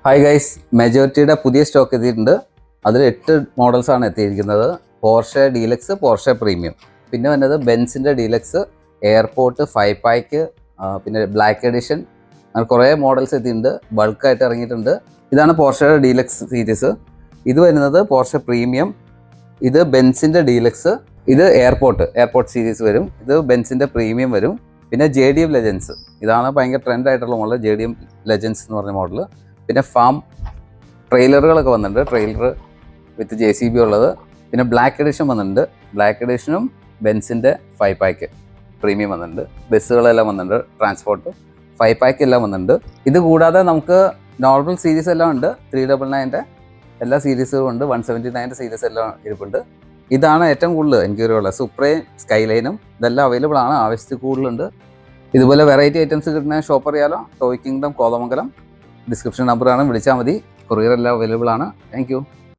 Hi guys, മെജോറിറ്റിയുടെ പുതിയ stock എത്തിയിട്ടുണ്ട്. അതിൽ 8 മോഡൽസാണ് എത്തിയിരിക്കുന്നത്. പോർഷെ ഡീലക്സ്, പോർഷെ പ്രീമിയം, പിന്നെ വന്നത് ബെൻസിൻ്റെ ഡീലക്സ്, എയർപോർട്ട്, 5 പാക്ക്, പിന്നെ ബ്ലാക്ക് എഡിഷൻ, അങ്ങനെ കുറേ മോഡൽസ് എത്തിയിട്ടുണ്ട്. ബൾക്കായിട്ട് ഇറങ്ങിയിട്ടുണ്ട്. ഇതാണ് പോർഷയുടെ ഡീലക്സ് സീരീസ്. ഇത് വരുന്നത് പോർഷെ പ്രീമിയം, ഇത് ബെൻസിൻ്റെ ഡീലക്സ്, ഇത് എയർപോർട്ട് സീരീസ് വരും, ഇത് ബെൻസിൻ്റെ പ്രീമിയം വരും. പിന്നെ JDM ലെജൻസ്, ഇതാണ് ഭയങ്കര ട്രെൻഡായിട്ടുള്ള മോഡൽ, JDM ലെജൻസ് എന്ന് പറഞ്ഞ മോഡൽ. പിന്നെ ഫാം ട്രെയിലറുകളൊക്കെ വന്നിട്ടുണ്ട്, ട്രെയിലർ വിത്ത് JCB ഉള്ളത്. പിന്നെ ബ്ലാക്ക് എഡിഷൻ വന്നിട്ടുണ്ട്, ബ്ലാക്ക് എഡിഷനും ബെൻസിൻ്റെ 5 പാക്ക് പ്രീമിയം വന്നിട്ടുണ്ട്. ബസ്സുകളെല്ലാം വന്നിട്ടുണ്ട്, ട്രാൻസ്പോർട്ട് 5 പാക്ക് എല്ലാം വന്നിട്ടുണ്ട്. ഇത് കൂടാതെ നമുക്ക് നോർമൽ സീരീസ് എല്ലാം ഉണ്ട്, 399-ൻ്റെ എല്ലാ സീരീസും ഉണ്ട്, 179-ൻ്റെ സീരീസ് എല്ലാം ഇരിപ്പുണ്ട്. ഇതാണ് ഏറ്റവും കൂടുതൽ എൻക്വയറി ഉള്ളത്. സുപ്രീം, സ്കൈലൈനും ഇതെല്ലാം അവൈലബിൾ ആണ്, ആവശ്യത്തിൽ കൂടുതലുണ്ട്. ഇതുപോലെ വെറൈറ്റി ഐറ്റംസ് കിട്ടുന്ന ഷോപ്പ് അറിയാലോ, ടോയ് കിങ്ഡം, കോതമംഗലം. ഡിസ്ക്രിപ്ഷൻ നമ്പറാണ്, വിളിച്ചാൽ മതി. കൊറിയർ എല്ലാം അവൈലബിൾ ആണ്. Thank you.